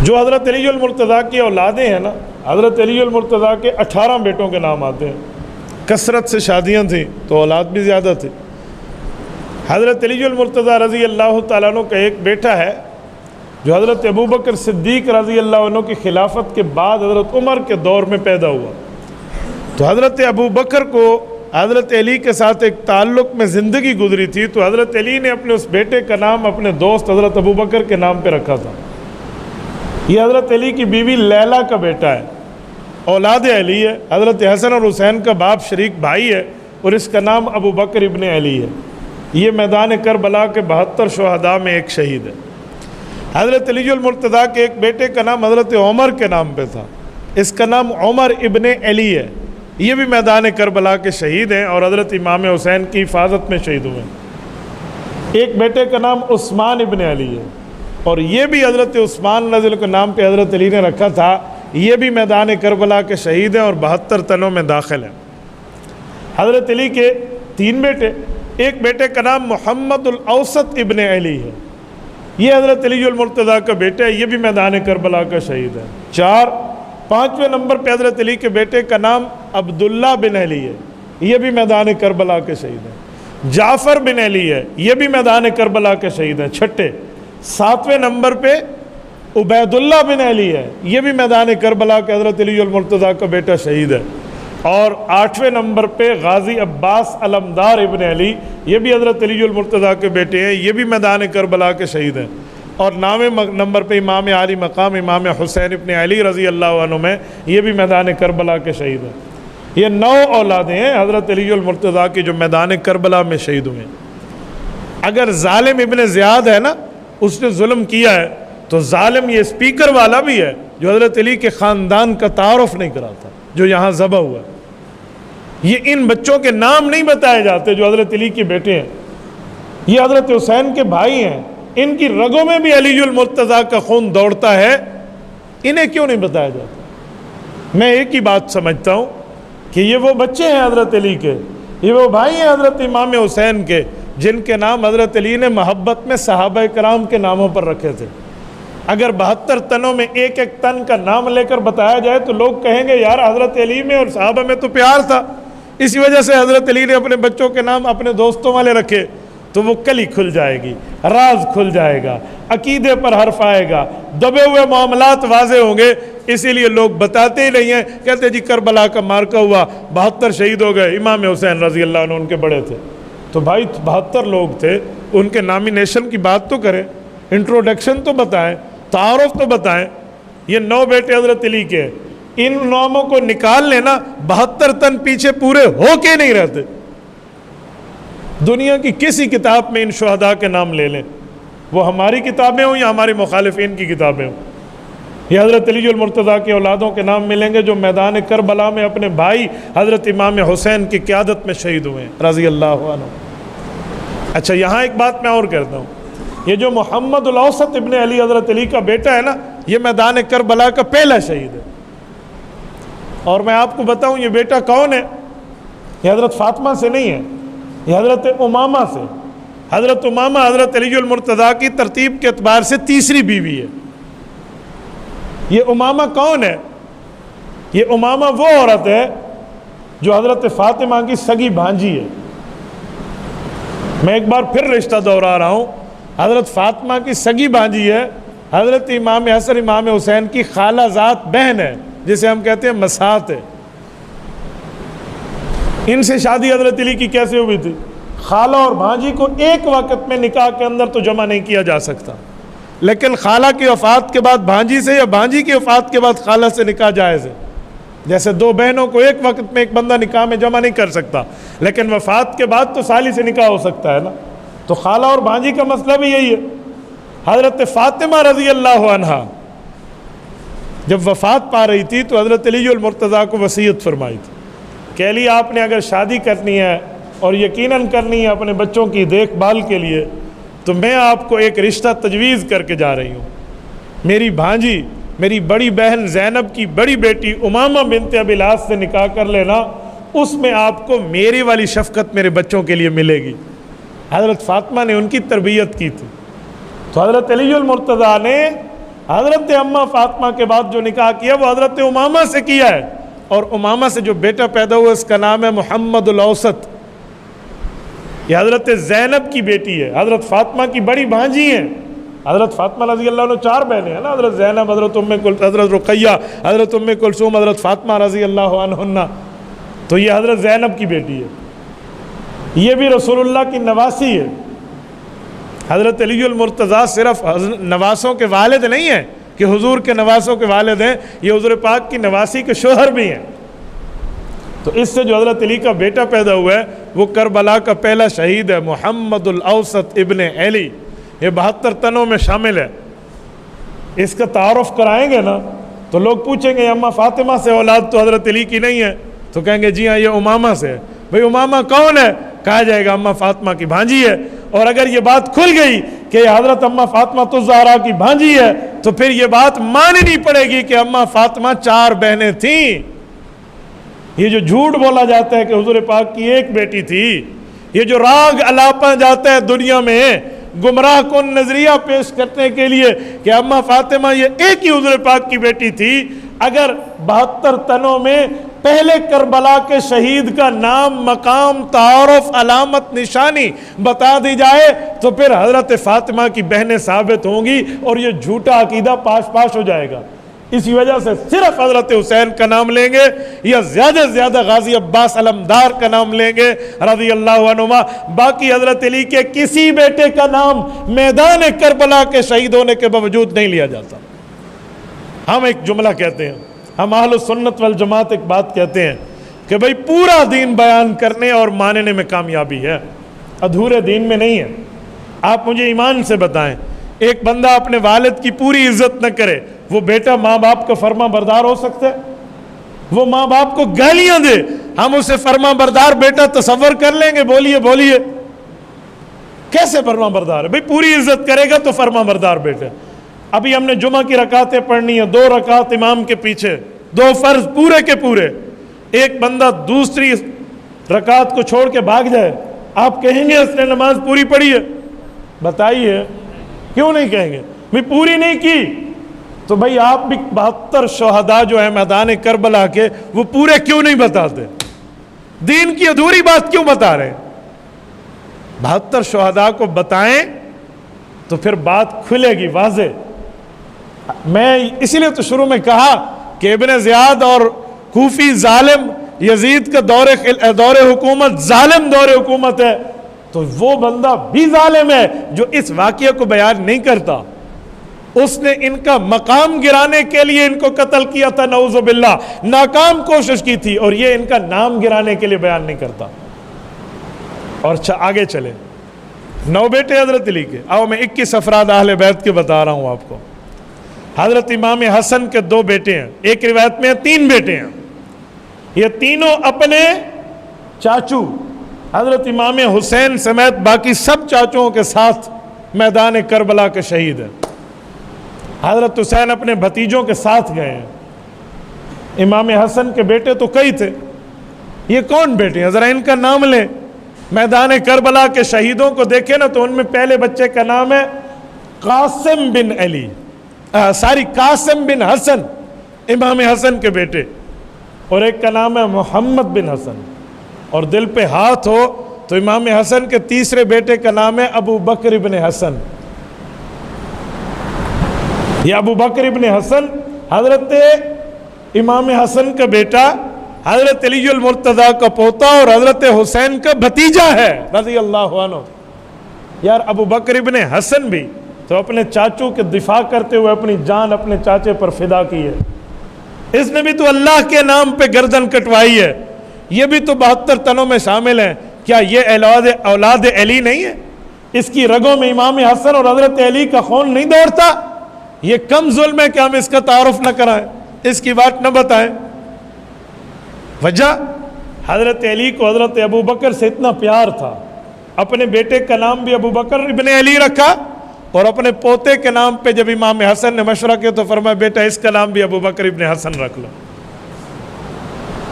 جو حضرت علی المرتضیٰ کی اولادیں ہیں نا، حضرت علی المرتضیٰ کے 18 بیٹوں کے نام آتے ہیں، کثرت سے شادیاں تھیں تو اولاد بھی زیادہ تھی۔ حضرت علی المرتضیٰ رضی اللہ تعالیٰ عنہ کا ایک بیٹا ہے جو حضرت ابوبکر صدیق رضی اللہ عنہ کی خلافت کے بعد حضرت عمر کے دور میں پیدا ہوا۔ تو حضرت ابوبکر کو حضرت علی کے ساتھ ایک تعلق میں زندگی گزری تھی، تو حضرت علی نے اپنے اس بیٹے کا نام اپنے دوست حضرت ابوبکر کے نام پہ رکھا تھا۔ یہ حضرت علی کی بیوی لیلا کا بیٹا ہے، اولاد علی ہے، حضرت حسن اور حسین کا باپ شریک بھائی ہے، اور اس کا نام ابوبکر ابن علی ہے۔ یہ میدان کربلا کے 72 شہداء میں ایک شہید ہے۔ حضرت علی المرتضیٰ کے ایک بیٹے کا نام حضرت عمر کے نام پہ تھا، اس کا نام عمر ابن علی ہے، یہ بھی میدان کربلا کے شہید ہیں اور حضرت امام حسین کی حفاظت میں شہید ہوئے ہیں۔ ایک بیٹے کا نام عثمان ابن علی ہے، اور یہ بھی حضرت عثمان رضی اللہ کے نام پہ حضرت علی نے رکھا تھا، یہ بھی میدان کربلا کے شہید ہیں اور 72 تنوں میں داخل ہیں۔ حضرت علی کے 3 بیٹے، ایک بیٹے کا نام محمد الاوسط ابن علی ہے، یہ حضرت علی المرتضیٰ کا بیٹا ہے، یہ بھی میدان کربلا کا شہید ہے۔ 5ویں نمبر پہ حضرت علی کے بیٹے کا نام عبداللہ بن علی ہے، یہ بھی میدان کربلا کے شہید ہیں۔ جعفر بن علی ہے، یہ بھی میدان کربلا کے شہید ہیں۔ 7ویں نمبر پہ عبید اللہ بن علی ہے، یہ بھی میدان کربلا کے حضرت علی المرتضیٰ کا بیٹا شہید ہے۔ اور 8ویں نمبر پہ غازی عباس علمدار ابن علی، یہ بھی حضرت علی المرتضیٰ کے بیٹے ہیں، یہ بھی میدان کربلا کے شہید ہیں۔ اور 9ویں نمبر پہ امام عالی مقام امام حسین ابن علی رضی اللہ عنہ میں، یہ بھی میدان کربلا کے شہید ہیں۔ یہ 9 اولادیں ہیں حضرت علی المرتضیٰ کی جو میدان کربلا میں شہید ہوئے ہیں۔ اگر ظالم ابن زیاد ہے نا، اس نے ظلم کیا ہے، تو ظالم یہ اسپیکر والا بھی ہے جو حضرت علی کے خاندان کا تعارف نہیں کراتا، جو یہاں ذبح ہوا ہے۔ یہ ان بچوں کے نام نہیں بتائے جاتے جو حضرت علی کے بیٹے ہیں، یہ حضرت حسین کے بھائی ہیں، ان کی رگوں میں بھی علی المرتضیٰ کا خون دوڑتا ہے، انہیں کیوں نہیں بتایا جاتا؟ میں ایک ہی بات سمجھتا ہوں کہ یہ وہ بچے ہیں حضرت علی کے، یہ وہ بھائی ہیں حضرت امام حسین کے، جن کے نام حضرت علی نے محبت میں صحابہ کرام کے ناموں پر رکھے تھے۔ اگر 72 تنوں میں ایک ایک تن کا نام لے کر بتایا جائے تو لوگ کہیں گے یار حضرت علی میں اور صحابہ میں تو پیار تھا، اسی وجہ سے حضرت علی نے اپنے بچوں کے نام اپنے دوستوں والے رکھے، تو وہ کلی کھل جائے گی، راز کھل جائے گا، عقیدے پر حرف آئے گا، دبے ہوئے معاملات واضح ہوں گے۔ اسی لیے لوگ بتاتے ہی نہیں ہیں، کہتے جی کربلا کا مارکا ہوا، 72 شہید ہو گئے، امام حسین رضی اللہ عنہ ان کے بڑے تھے۔ تو بھائی 72 لوگ تھے، ان کے نامینیشن کی بات تو کریں، انٹروڈکشن تو بتائیں، تعارف تو بتائیں۔ یہ 9 بیٹے حضرت علی کے، ان ناموں کو نکال لینا، 72 تن پیچھے پورے ہو کے نہیں رہتے۔ دنیا کی کسی کتاب میں ان شہداء کے نام لے لیں، وہ ہماری کتابیں ہوں یا ہمارے مخالفین کی کتابیں ہوں، یہ حضرت علی المرتضیٰ کی اولادوں کے نام ملیں گے جو میدان کربلا میں اپنے بھائی حضرت امام حسین کی قیادت میں شہید ہوئے ہیں رضی اللہ عنہ۔ اچھا، یہاں ایک بات میں اور کرتا ہوں، یہ جو محمد الاوسط ابن علی حضرت علی کا بیٹا ہے نا، یہ میدان کربلا کا پہلا شہید ہے۔ اور میں آپ کو بتاؤں یہ بیٹا کون ہے؟ یہ حضرت فاطمہ سے نہیں ہے، یہ حضرت امامہ سے۔ حضرت امامہ حضرت علی المرتضیٰ کی ترتیب کے اعتبار سے تیسری بیوی ہے۔ یہ امامہ کون ہے؟ یہ امامہ وہ عورت ہے جو حضرت فاطمہ کی سگی بھانجی ہے۔ میں ایک بار پھر رشتہ دوہرا رہا ہوں، حضرت فاطمہ کی سگی بھانجی ہے، حضرت امام حسن امام حسین کی خالہ زاد بہن ہے، جسے ہم کہتے ہیں مسات ہے۔ ان سے شادی حضرت علی کی کیسے ہوئی تھی؟ خالہ اور بھانجی کو ایک وقت میں نکاح کے اندر تو جمع نہیں کیا جا سکتا، لیکن خالہ کی وفات کے بعد بھانجی سے یا بھانجی کی وفات کے بعد خالہ سے نکاح جائز ہے۔ جیسے 2 بہنوں کو ایک وقت میں ایک بندہ نکاح میں جمع نہیں کر سکتا، لیکن وفات کے بعد تو سالی سے نکاح ہو سکتا ہے نا۔ تو خالہ اور بھانجی کا مسئلہ بھی یہی ہے۔ حضرت فاطمہ رضی اللہ عنہا جب وفات پا رہی تھی تو حضرت علی المرتضیٰ کو وصیت فرمائی تھی کہ علی آپ نے اگر شادی کرنی ہے اور یقیناً کرنی ہے اپنے بچوں کی دیکھ بھال کے لیے، تو میں آپ کو ایک رشتہ تجویز کر کے جا رہی ہوں۔ میری بھانجی، میری بڑی بہن زینب کی بڑی بیٹی امامہ بنت ابی العاص سے نکاح کر لینا، اس میں آپ کو میری والی شفقت میرے بچوں کے لیے ملے گی۔ حضرت فاطمہ نے ان کی تربیت کی تھی۔ تو حضرت علی المرتضیٰ نے حضرت اما فاطمہ کے بعد جو نکاح کیا وہ حضرت امامہ سے کیا ہے، اور امامہ سے جو بیٹا پیدا ہوا اس کا نام ہے محمد الاوسط۔ یہ حضرت زینب کی بیٹی ہے، حضرت فاطمہ کی بڑی بھانجی ہیں۔ حضرت فاطمہ رضی اللہ عنہ 4 بہنیں ہیں نا، حضرت زینب، حضرت رقیہ، حضرت ام کلثوم، حضرت فاطمہ رضی اللہ عنہن، تو یہ حضرت زینب کی بیٹی ہے۔ یہ بھی رسول اللہ کی نواسی ہے۔ حضرت علی المرتضیٰ صرف نواسوں کے والد نہیں ہیں کہ حضور کے نواسوں کے والد ہیں، یہ حضور پاک کی نواسی کے شوہر بھی ہیں۔ تو اس سے جو حضرت علی کا بیٹا پیدا ہوا ہے وہ کربلا کا پہلا شہید ہے، محمد الاوسط ابن علی۔ یہ 72 تنوں میں شامل ہے۔ اس کا تعارف کرائیں گے نا تو لوگ پوچھیں گے اما فاطمہ سے اولاد تو حضرت علی کی نہیں ہے، تو کہیں گے جی ہاں یہ امامہ سے ہے۔ بھئی امامہ کون ہے؟ کہا جائے گا اما فاطمہ کی بھانجی ہے۔ اور اگر یہ بات کھل گئی کہ حضرت اما فاطمہ الزہرا کی بھانجی ہے تو پھر یہ بات ماننی پڑے گی کہ اما فاطمہ 4 بہنیں تھیں۔ یہ جو جھوٹ بولا جاتا ہے کہ حضور پاک کی ایک بیٹی تھی، یہ جو راگ الاپا جاتا ہے دنیا میں گمراہ کن نظریہ پیش کرنے کے لیے کہ اما فاطمہ یہ ایک ہی حضور پاک کی بیٹی تھی، اگر 72 تنوں میں پہلے کربلا کے شہید کا نام، مقام، تعارف، علامت، نشانی بتا دی جائے تو پھر حضرت فاطمہ کی بہنیں ثابت ہوں گی اور یہ جھوٹا عقیدہ پاش پاش ہو جائے گا۔ اسی وجہ سے صرف حضرت حسین کا نام لیں گے یا زیادہ سے زیادہ غازی عباس علمدار کا نام لیں گے رضی اللہ عنہما، باقی حضرت علی کے کسی بیٹے کا نام میدان کربلا کے شہید ہونے کے باوجود نہیں لیا جاتا۔ ہم ایک جملہ کہتے ہیں، ہم اہل السنت والجماعت ایک بات کہتے ہیں کہ بھئی پورا دین بیان کرنے اور ماننے میں کامیابی ہے، ادھورے دین میں نہیں ہے۔ آپ مجھے ایمان سے بتائیں، ایک بندہ اپنے والد کی پوری عزت نہ کرے، وہ بیٹا ماں باپ کا فرما بردار ہو سکتا ہے؟ وہ ماں باپ کو گالیاں دے، ہم اسے فرما بردار بیٹا تصور کر لیں گے؟ بولیے بولیے، کیسے فرما بردار ہے؟ بھئی پوری عزت کرے گا تو فرما بردار بیٹا۔ ابھی ہم نے جمعہ کی رکعتیں پڑھنی ہیں، 2 رکعت امام کے پیچھے، 2 فرض پورے کے پورے۔ ایک بندہ دوسری رکعت کو چھوڑ کے بھاگ جائے، آپ کہیں گے اس نے نماز پوری پڑھی ہے؟ بتائیے کیوں نہیں کہیں گے؟ بھی پوری نہیں کی تو بھئی آپ بھی 72 شہداء جو ہیں میدان کربلا کے وہ پورے کیوں نہیں بتاتے؟ دین کی ادھوری بات کیوں بتا رہے ہیں؟ 72 شہداء کو بتائیں تو پھر بات کھلے گی واضح۔ میں اسی لیے تو شروع میں کہا کہ ابن زیاد اور کوفی ظالم یزید کا دور حکومت ظالم دور حکومت ہے، تو وہ بندہ بھی ظالم ہے جو اس واقعے کو بیان نہیں کرتا۔ اس نے ان کا مقام گرانے کے لیے ان کو قتل کیا تھا، نعوذ باللہ، ناکام کوشش کی تھی، اور یہ ان کا نام گرانے کے لیے بیان نہیں کرتا۔ اور آگے چلے، 9 بیٹے حضرت علی کے، آؤ میں 21 افراد اہل بیت کے بتا رہا ہوں آپ کو۔ حضرت امام حسن کے 2 بیٹے ہیں، ایک روایت میں 3 بیٹے ہیں، یہ تینوں اپنے چاچو حضرت امام حسین سمیت باقی سب چاچوؤں کے ساتھ میدان کربلا کے شہید ہیں۔ حضرت حسین اپنے بھتیجوں کے ساتھ گئے ہیں۔ امام حسن کے بیٹے تو کئی تھے، یہ کون بیٹے ہیں ذرا ان کا نام لیں۔ میدان کربلا کے شہیدوں کو دیکھیں نا تو ان میں پہلے بچے کا نام ہے قاسم بن حسن، امام حسن کے بیٹے، اور ایک کا نام ہے محمد بن حسن، اور دل پہ ہاتھ ہو تو امام حسن کے تیسرے بیٹے کا نام ہے ابو بکر ابن حسن۔ یہ ابو بکر ابن حسن حضرت امام حسن کا بیٹا، حضرت علی المرتضیٰ کا پوتا اور حضرت حسین کا بھتیجا ہے رضی اللہ عنہ۔ یار ابو بکر ابن حسن بھی تو اپنے چاچو کے دفاع کرتے ہوئے اپنی جان اپنے چاچے پر فدا کی ہے، اس نے بھی تو اللہ کے نام پہ گردن کٹوائی ہے، یہ بھی تو 72 تنوں میں شامل ہیں۔ کیا یہ اولاد علی نہیں ہے؟ اس کی رگوں میں امام حسن اور حضرت علی کا خون نہیں دوڑتا؟ یہ کم ظلم ہے کہ ہم اس کا تعارف نہ کرائیں، اس کی بات نہ بتائیں۔ وجہ حضرت علی کو حضرت ابو بکر سے اتنا پیار تھا، اپنے بیٹے کا نام بھی ابو بکر ابن علی رکھا، اور اپنے پوتے کے نام پہ جب امام حسن نے مشورہ کیا تو فرمایا بیٹا اس کا نام بھی ابو بکر ابن حسن رکھ لو۔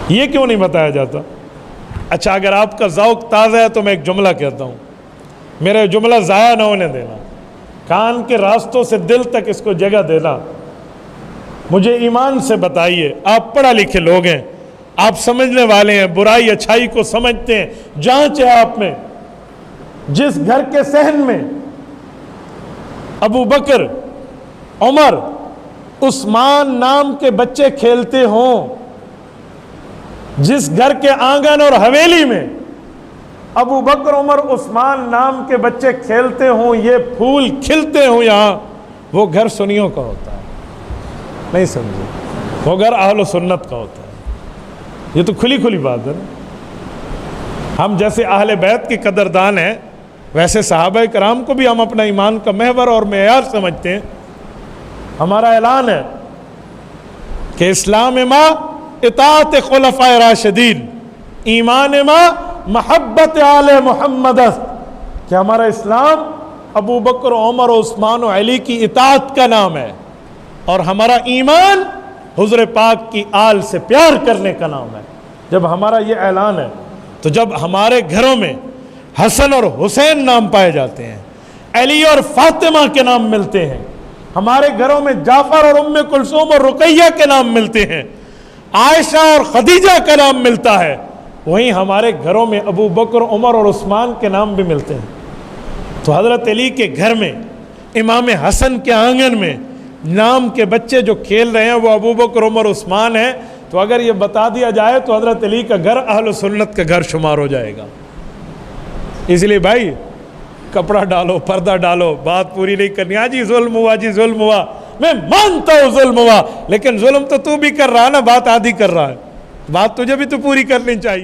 یہ کیوں نہیں بتایا جاتا؟ اچھا اگر آپ کا ذوق تازہ ہے تو میں ایک جملہ کہتا ہوں، میرا جملہ ضائع نہ ہونے دینا۔ کان کے راستوں سے دل تک اس کو جگہ دینا. مجھے ایمان سے بتائیے، آپ پڑھا لکھے لوگ ہیں، آپ سمجھنے والے ہیں، برائی اچھائی کو سمجھتے ہیں، جانچ ہے آپ میں. جس گھر کے صحن میں ابو بکر، عمر، عثمان نام کے بچے کھیلتے ہوں، جس گھر کے آنگن اور حویلی میں ابو بکر، عمر، عثمان نام کے بچے کھیلتے ہوں، یہ پھول کھلتے ہوں یہاں، وہ گھر سنیوں کا ہوتا ہے. نہیں سمجھے؟ وہ گھر اہل و سنت کا ہوتا ہے. یہ تو کھلی کھلی بات ہے نا. ہم جیسے اہل بیت کی قدردان ہیں، ویسے صحابہ کرام کو بھی ہم اپنا ایمان کا محور اور معیار سمجھتے ہیں. ہمارا اعلان ہے کہ اسلام ما اطاعت خلفائے راشدین، ایمان ما محبت آل محمد است، کہ ہمارا اسلام ابو بکر، عمر، عثمان و علی کی اطاعت کا نام ہے، اور ہمارا ایمان حضور پاک کی آل سے پیار کرنے کا نام ہے. جب ہمارا یہ اعلان ہے تو جب ہمارے گھروں میں حسن اور حسین نام پائے جاتے ہیں، علی اور فاطمہ کے نام ملتے ہیں، ہمارے گھروں میں جعفر اور ام کلثوم اور رقیہ کے نام ملتے ہیں، عائشہ اور خدیجہ کا نام ملتا ہے، وہیں ہمارے گھروں میں ابو بکر، عمر اور عثمان کے نام بھی ملتے ہیں. تو حضرت علی کے گھر میں، امام حسن کے آنگن میں نام کے بچے جو کھیل رہے ہیں وہ ابو بکر، عمر، عثمان ہیں. تو اگر یہ بتا دیا جائے تو حضرت علی کا گھر اہل سنت کا گھر شمار ہو جائے گا. اس لیے بھائی کپڑا ڈالو، پردہ ڈالو، بات پوری نہیں کرنی. ہاں جی ظلم ہوا، جی ظلم ہوا، میں مانتا ہوں ظلم ہوا، لیکن ظلم تو بھی کر رہا ہے نا، بات آدھی کر رہا ہے، بات تجھے بھی تو پوری کرنی چاہیے.